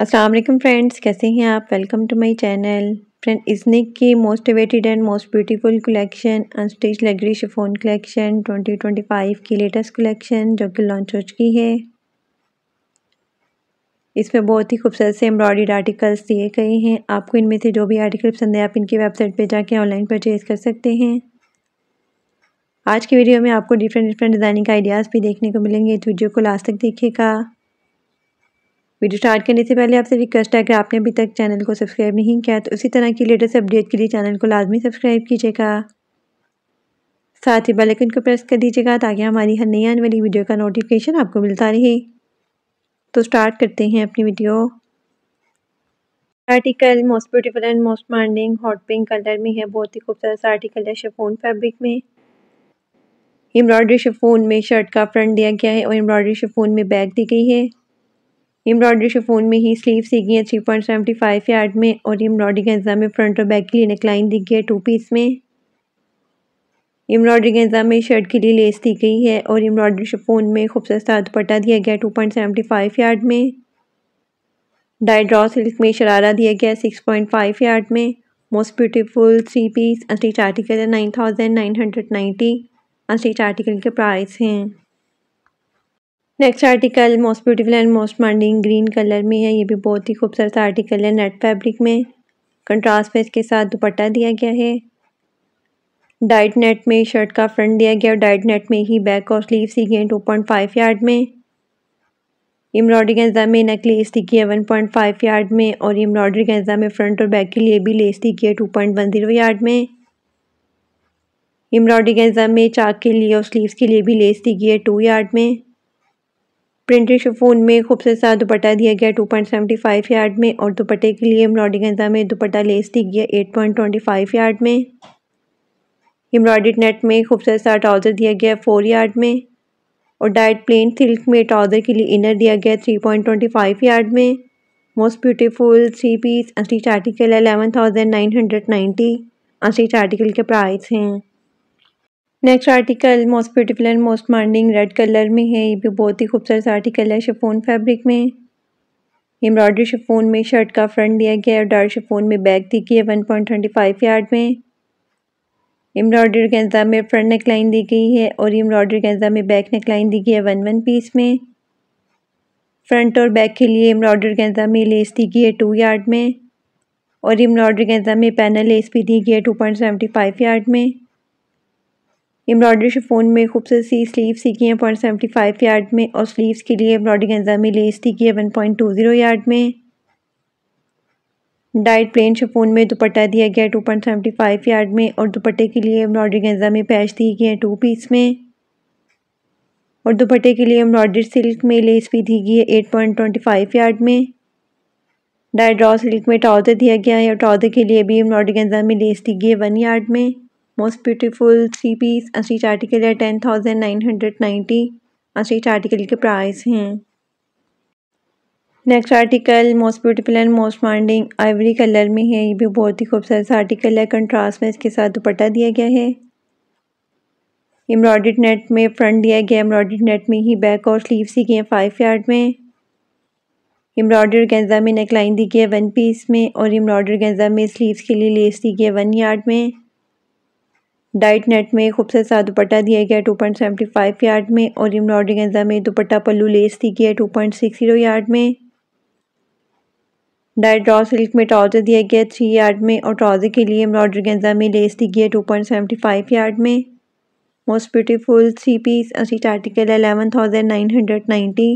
अस्सलाम वालेकुम फ्रेंड्स, कैसे हैं आप। Welcome to my channel. Friend, Iznik की most awaited and most beautiful collection unstitch luxury chiffon collection 2025 की लेटेस्ट कलेक्शन जो कि लॉन्च हो चुकी है। इसमें बहुत ही खूबसूरत से एम्ब्रॉयडर्ड आर्टिकल्स दिए गए हैं। आपको इनमें से जो भी आर्टिकल पसंद है आप इनकी वेबसाइट पर जाके ऑनलाइन परचेज़ कर सकते हैं। आज की वीडियो में आपको डिफरेंट डिज़ाइनिंग आइडियाज़ भी देखने को मिलेंगे। इस वीडियो को लास्ट तक देखिएगा। वीडियो स्टार्ट करने से पहले आपसे रिक्वेस्ट है कि आपने अभी तक चैनल को सब्सक्राइब नहीं किया तो इसी तरह की लेटेस्ट अपडेट के लिए चैनल को लाजमी सब्सक्राइब कीजिएगा। साथ ही बेल आइकन को प्रेस कर दीजिएगा ताकि हमारी हर नई आने वाली वीडियो का नोटिफिकेशन आपको मिलता रहे। तो स्टार्ट करते हैं अपनी video. Article most beautiful and most demanding hot pink colour में है। बहुत ही खूबसूरत आर्टिकल है शिफॉन फैब्रिक में। एम्ब्रॉयडरी शिफॉन में शर्ट का फ्रंट दिया गया है और एम्ब्रॉयडरी शिफॉन में बैक दी गई है। एम्ब्रॉयडरी शिफॉन में ही स्लीव दी गई है 3.75 यार्ड में और एम्ब्रॉयडरी गेंजा में फ्रंट और बैक के लिए नेकलाइन दी गई है 2 पीस में। एम्ब्रॉयडरी गेंजा में शर्ट के लिए लेस दी गई है और एम्ब्रॉयडरी शिफॉन में खूबसूरत सा दुपट्टा दिया गया 2.75 यार्ड में। डाई ड्रॉ सिल्क में शरारा दिया गया 6.5 यार्ड में। Most beautiful 3 piece unstitch article है 9,990। अनस्टिच आर्टिकल के प्राइस हैं। Next article most beautiful and most demanding green colour में है। ये भी बहुत ही खूबसूरत आर्टिकल है नेट फैब्रिक में। कंट्रास्ट में इसके साथ दुपट्टा दिया गया है। डाइट नेट में शर्ट का फ्रंट दिया गया और डाइट नेट में ही बैक और स्लीव दी गई 2.5 यार्ड में। एम्ब्रॉयडरी गेंजा में नेकलेस दी गई है 1.5 यार्ड में और एम्ब्रॉयडरी गेंजा में फ्रंट और बैक के लिए भी लेस दी गई है 2.10 यार्ड में। एम्ब्रॉयडरी गेंजा में चाक के लिए और स्लीव्स के लिए भी लेस दी गई है 2 यार्ड में। प्रिंटेड शिफॉन में खूबसूरत सा दुपट्टा दिया गया 2.75 यार्ड में और दुपट्टे के लिए एम्ब्रॉयडरी गेंजा में दुपट्टा लेस दी गई 8.25 यार्ड में। एम्ब्रॉयडर्ड नेट में खूबसूरत सा ट्राउज़र दिया गया 4 यार्ड में और डाइट प्लेन सिल्क में ट्राउज़र के लिए इनर दिया गया 3.25 यार्ड में। Most beautiful 3 piece unstitch article है 11,990। अनस्टिच आर्टिकल के प्राइस हैं। Next article most beautiful and most demanding red colour में है। ये भी बहुत ही खूबसूरत आर्टिकल है शिफॉन फैब्रिक में। एम्ब्रॉयडरी शिफॉन में शर्ट का फ्रंट दिया गया है और डार्क शिफॉन में बैक दी गई है 1.25 यार्ड में। एम्ब्रॉयडरी गेंजा में फ्रंट नेकलाइन दी गई है और एम्ब्रॉयडरी गेंजा में बैक नेकलाइन दी गई है 1 पीस में। फ्रंट और बैक के लिए एम्ब्रॉयडरी गेंजा में लेस दी गई है 2 यार्ड में और एम्ब्रॉयडरी गेंजा में पैनल लेस भी दी गई है 2.75 यार्ड में। एम्ब्रॉयडरी शिफॉन में खूबसूरत सी स्लीव्स दी गई हैं 0.75 यार्ड में और स्लीव्स के लिए एम्ब्रॉयडरी गेंजा में लेस दी गई है 1.20 यार्ड में। डाइट प्लेन शिफॉन में दुपट्टा दिया गया 2.75 यार्ड में और दुपट्टे के लिए एम्ब्रॉयडरी गेंजा में पैच दी गई है 2 पीस में और दुपट्टे के लिए एम्ब्रॉयडरी सिल्क में लेस भी दी गई है 8.25 यार्ड में। डाई ड्रॉ सिल्क में ट्राउज़र दिया गया है और ट्राउज़र के लिए भी एम्ब्रॉयडरी गेंजा में लेस दी गई है 1 यार्ड में। Most beautiful 3 piece unstitch article है 10,990। अनस्टिच आर्टिकल के प्राइस हैं। Next article most beautiful and most demanding ivory colour में है। ये भी बहुत ही खूबसूरत आर्टिकल है। कंट्रास्ट में इसके साथ दुपट्टा दिया गया है। एम्ब्रॉयडर्ड नेट में फ्रंट दिया गया एम्ब्रॉयडर्ड नेट में ही बैक और स्लीव्स दी गई हैं 5 यार्ड में। एम्ब्रॉयडरी गेंजा में नेकलाइन दी गई है 1 पीस में और एम्ब्रॉयडरी गेंजा में स्लीव्स के लिए लेस दी गई है 1 यार्ड में। डाइट नेट में खूबसूरत सा दुपट्टा दिया गया 2.75 यार्ड में और एम्ब्रॉयडरी गेंजा में दुपट्टा पल्लू लेस दी गई है 2.60 यार्ड में। डाइट ड्रॉ सिल्क में ट्राउज़र दिया गया 3 यार्ड में और ट्राउज़र के लिए एम्ब्रॉयडरी गेंजा में लेस दी गई है 2.75 यार्ड में। Most beautiful 3 piece unstitch article है 11,990।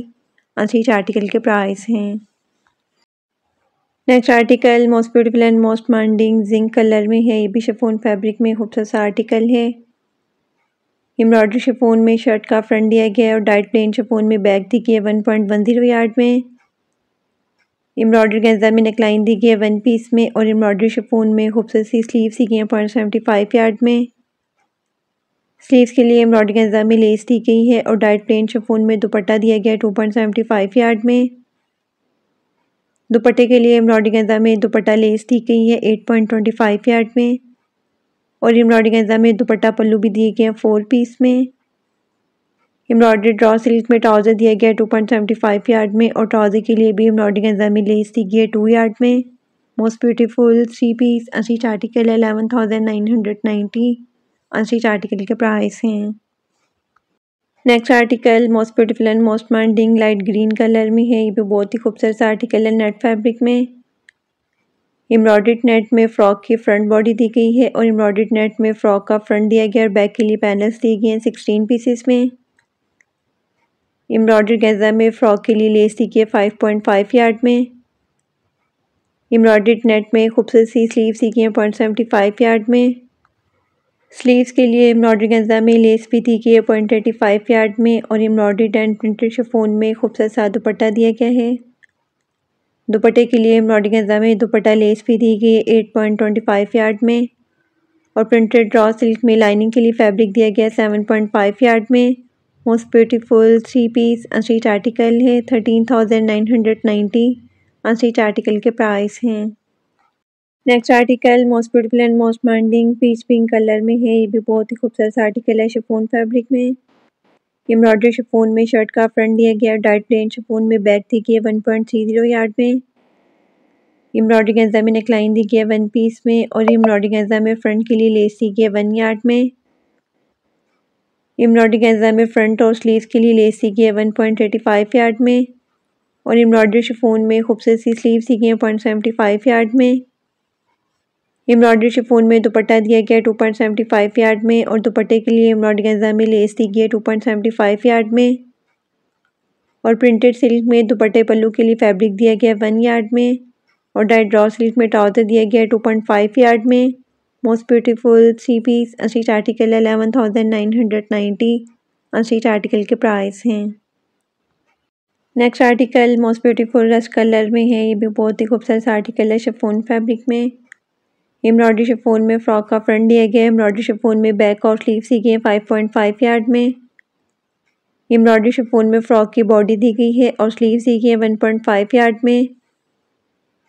अनस्टिच आर्टिकल के प्राइस हैं। Next article most beautiful and most demanding zinc colour में है। ये भी शिफॉन फैब्रिक में खूबसूरत सा आर्टिकल है। एम्ब्रॉयडरी शिफॉन में शर्ट का फ्रंट दिया गया है और डाइट प्लेन शिफॉन में बैक दी गई है 1.10 यार्ड में। एम्ब्रॉयडरी गेंजा में नेकलाइन दी गई है 1 पीस में और एम्ब्रॉयडरी शिफॉन में खूबसूरत सी स्लीव्स दी गई हैं 0.75 यार्ड में। स्लीव्स के लिए एम्ब्रॉयडरी गेंजा में लेस दी गई है और डाइट प्लेन शिफॉन में दुपट्टा दिया गया है 2.75 यार्ड में। दुपट्टे के लिए एम्ब्रॉयडरी गेंजा में दुपट्टा लेस दी गई है 8.25 यार्ड में और एम्ब्रॉयडरी गेंजा में दुपट्टा पल्लू भी दिए गए हैं 4 पीस में। एम्ब्रॉयडरी ड्रॉ सिल्क में ट्राउज़र दिया गया 2.75 यार्ड में और ट्राउज़र के लिए भी एम्ब्रॉयडरी गंजा में लेस दी गई है 2 यार्ड में। Most beautiful 3 piece unstitch article है 11,990 अनस्टिच आर्टिकल के प्राइस हैं। Next article most beautiful and most demanding light green colour में है। ये भी बहुत ही खूबसूरत आर्टिकल है नेट फैब्रिक में। एम्ब्रॉयडर्ड नेट में फ्रॉक की फ्रंट बॉडी दी गई है और एम्ब्रॉयडर्ड नेट में फ्रॉक का फ्रंट दिया गया और बैक के लिए पैनल्स दिए गए हैं 16 पीसेस में। एम्ब्रॉयडर्ड गेंजा में फ्रॉक के लिए लेस दी गई है 5.5 यार्ड में। एम्ब्रॉयडर्ड नेट में खूबसूरत सी स्लीव्स दी गई हैं 0.75 यार्ड में। स्लीव्स के लिए एम्ब्रॉयडरी गेंजा में लेस भी दी गई है 0.85 यार्ड में और एम्ब्रॉयडर्ड एंड प्रिंटेड शिफॉन में खूबसूरत सा दुपट्टा दिया गया है। दुपट्टे के लिए एम्ब्रॉयडरी गेंजा में दुपट्टा लेस भी दी गई है 8.25 यार्ड में और प्रिंटेड ड्रॉ सिल्क में लाइनिंग के लिए फैब्रिक दिया गया है 7.5 यार्ड में। Most beautiful 3 piece unstitch article है 13,990 अनस्टिच आर्टिकल के प्राइस हैं। Next article most beautiful and most demanding peach pink colour में है। ये भी बहुत ही खूबसूरत आर्टिकल है शिफॉन फैब्रिक में। एम्ब्रॉयडरी शिफॉन में शर्ट का फ्रंट दिया गया डार्क प्लेन शिफॉन में बैक दी गई है 1.30 यार्ड में। एम्ब्रॉयडरी गेंजा में नेकलाइन दी गई है 1 पीस में और एम्ब्रॉयडरी गेंजा में फ्रंट के लिए लेस दी गई है 1 यार्ड में। एम्ब्रॉयडरी गेंजा में फ्रंट और स्लीव्स के लिए लेस दी गई है 1.85 यार्ड में और एम्ब्रॉयडरी शिफॉन में खूबसूरत सी स्लीव्स दी गई हैं 0.75 यार्ड में। एम्ब्रॉयडरी शिफॉन में दुपट्टा दिया गया है 2.75 यार्ड में और दुपट्टे के लिए एम्ब्रॉयडरी गेंजा में लेस दी गई है 2.75 यार्ड में और प्रिंटेड सिल्क में दुपट्टे पल्लू के लिए फैब्रिक दिया गया है 1 यार्ड में और डाइट ड्रॉ सिल्क में ट्राउज़र दिया गया है 2.5 यार्ड में। Most beautiful 3 piece unstitch article है 11,990 अनस्टिच आर्टिकल के प्राइस हैं। Next article most beautiful rust colour में है। ये भी बहुत ही खूबसूरत आर्टिकल है शिफॉन फैब्रिक में। एम्ब्रॉयडरी शिफॉन में फ्रॉक का फ्रंट दिया गया है। एम्ब्रॉयडरी शिफॉन में बैक और स्लीव्स दी गई हैं 5.5 यार्ड में। एम्ब्रॉयडरी शिफॉन में फ्रॉक की बॉडी दी गई है और स्लीव्स दी गई है 1.5 यार्ड में।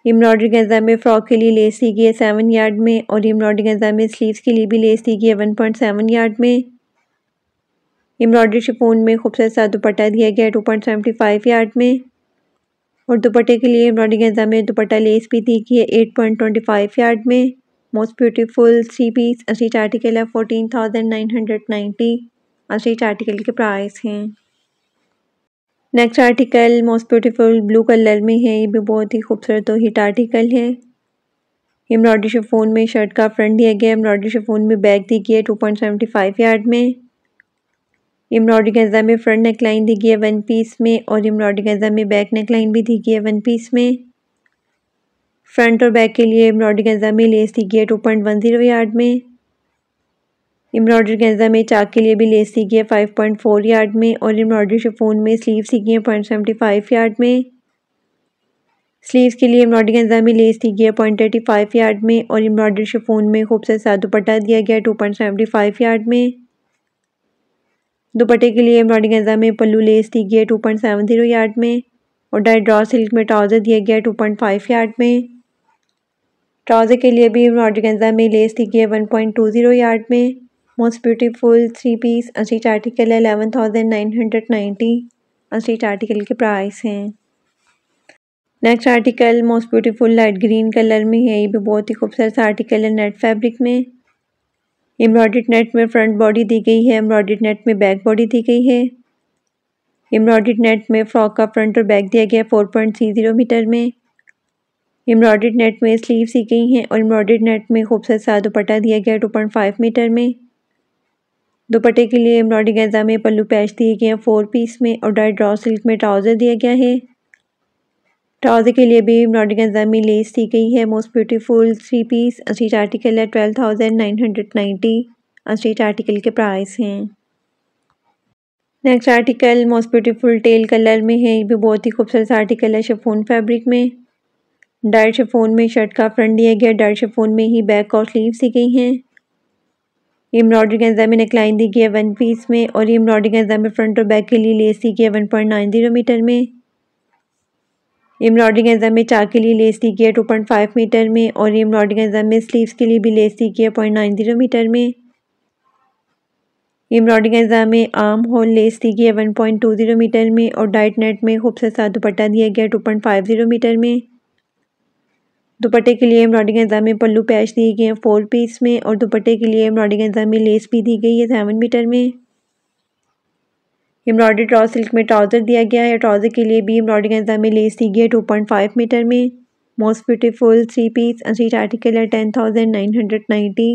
एम्ब्रॉयडरी गेंजा में फ्रॉक के लिए लेस दी गई है 7 यार्ड में और एम्ब्रॉयडरी गेंजा में स्लीव्स के लिए भी लेस दी गई है 1.7 यार्ड में। एम्ब्रॉयडरी शिफॉन में खूबसूरत सा दुपट्टा दिया गया है 2.75 यार्ड में और दुपट्टे के लिए एम्ब्रॉयडरी गेंजा में दुपट्टा लेस भी दी गई है 8.25 यार्ड में। Most beautiful 3 piece unstitch article है 14,990 अनस्टिच आर्टिकल के प्राइस हैं। Next article most beautiful blue colour में है। ये भी बहुत ही खूबसूरत और हिट आर्टिकल है। एम्ब्रॉयडरी शिफॉन में शर्ट का फ्रंट दिया गया है। एम्ब्रॉयडरी शिफॉन में बैक दी गई है 2.75 यार्ड में। एम्ब्रॉयडरी गेंजा में फ्रंट नेकलाइन दी गई है 1 पीस में और एम्ब्रॉयडरी गेंजा में बैक नेकलाइन भी दी गई है 1 पीस में। फ्रंट और बैक के लिए एम्ब्रॉयडरी गेंजा में लेस दी गई है 2.10 यार्ड में। एम्ब्रॉयडरी गेंजा में चाक के लिए भी लेस दी गई है 5.4 यार्ड में और एम्ब्रॉयडरी शिफॉन में स्लीव्स दी गई है 0.75 यार्ड में। स्लीव्स के लिए एम्ब्रॉयडरी गेंजा में लेस दी गई है 0.85 यार्ड में और एम्ब्रॉयडरी शिफॉन में खूबसूरत सा दुपट्टा दिया गया है 2.75 यार्ड में। दुपट्टे के लिए एम्ब्रॉयडरी गेंजा में पल्लू लेस दी गई है 2.70 यार्ड में और डाइट ड्रॉ सिल्क में ट्राउज़र दिया गया है 2.5 यार्ड में। ट्राउज़र के लिए भी एम्ब्रॉयडरी गेंजा में लेस दी गई है 1.20 यार्ड में। Most beautiful 3 piece unstitch article है 11,990 अनस्टिच आर्टिकल के प्राइस हैं। Next article most beautiful light green colour में है। ये भी बहुत ही खूबसूरत आर्टिकल है नेट फैब्रिक में। एम्ब्रॉयडर्ड नेट में फ्रंट बॉडी दी गई है। एम्ब्रॉयडर्ड नेट में बैक बॉडी दी गई है। एम्ब्रॉयडर्ड नेट में फ्रॉक का फ्रंट और बैक दिया गया है 4.30 मीटर में। एम्ब्रॉयडर्ड नेट में स्लीव्स दी गई हैं और एम्ब्रॉयडर्ड नेट में खूबसूरत सा दुपट्टा दिया गया है 2.5 मीटर में। दुपट्टे के लिए एम्ब्रॉयडरी गेंजा में पल्लू पैच दिए गए हैं 4 पीस में और डाइट ड्रॉ सिल्क में ट्राउज़र दिया गया है। ट्राउज़र के लिए भी एम्ब्रॉयडरी गेंजा में लेस दी गई है। Most beautiful 3 piece unstitch article है 12,990 अनस्टिच आर्टिकल के प्राइस हैं। Next article most beautiful teal colour में है। ये भी बहुत ही खूबसूरत आर्टिकल है शिफॉन फैब्रिक में। डाइट शिफॉन में शर्ट का फ्रंट दिया गया। डाइट शिफॉन में ही बैक और स्लीव्स दी गई हैं। एम्ब्रॉयडरी गेंजा में नेकलाइन दी गई है 1 पीस में और एम्ब्रॉयडरी गेंजा में फ्रंट और बैक के लिए लेस दी गई है 1.90 मीटर में। एम्ब्रॉयडरी गेंजा में चाक के लिए लेस दी गई है 2.5 मीटर में और एम्ब्रॉयडरी गेंजा में स्लीव्स के लिए भी लेस दी गई है 0.90 मीटर में। एम्ब्रॉयडरी गंजा में आर्म होल लेस दी गई है 1.20 मीटर में और डाइट नेट में खूबसूरत सा दुपट्टा दिया गया 2.50 मीटर में। दुपट्टे के लिए एम्ब्रॉयडरी गंजा में पल्लू पैच दिए गए हैं 4 पीस में और दुपट्टे के लिए एम्ब्रॉयडरी गंजा में लेस भी दी गई है 7 मीटर में। एम्ब्रॉयडरी ड्रॉ सिल्क में ट्राउज़र दिया गया है। ट्राउज़र के लिए भी एम्ब्रॉयडरी गंजा में लेस दी गई है 2.5 मीटर में। Most beautiful 3 piece unstitch article है 10,990।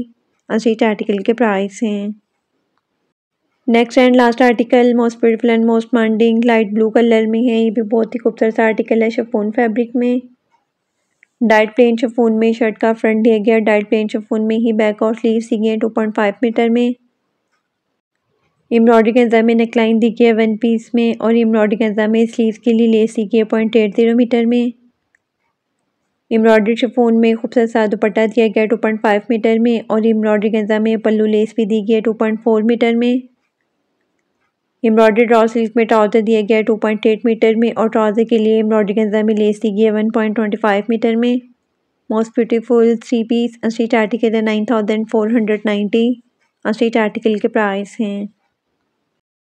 अनस्टिच आर्टिकल के प्राइस हैं। Next and last article most beautiful and most demanding light blue colour में है। ये भी बहुत ही खूबसूरत सा आर्टिकल है शिफॉन फैब्रिक में। डाइट प्लेन शिफॉन में शर्ट का फ्रंट दिया गया। डाइट प्लेन शिफॉन में ही बैक और स्लीव्स दी गई हैं 2.5 मीटर में। एम्ब्रॉयडरी गंजा में नेकलाइन दी गई है 1 पीस में और एम्ब्रॉयडरी गंजा में स्लीव्स के लिए लेस दी गई है 0.80 मीटर में। एम्ब्रॉयडरी शिफॉन में खूबसूरत सा दुपट्टा दिया गया 2.5 मीटर में और एम्ब्रॉयडरी गंजा में पल्लू लेस भी दी गई है 2.4 मीटर में। एम्ब्रॉयडरी ड्रॉ सिल्क में ट्राउज़र दिया गया है 2.8 मीटर में और ट्राउज़र के लिए एम्ब्रॉयडरी गंजा में लेस दी गई है 1.25 मीटर में। Most beautiful 3 piece unstitch article है 9,490। अनस्टिच आर्टिकल के प्राइस हैं।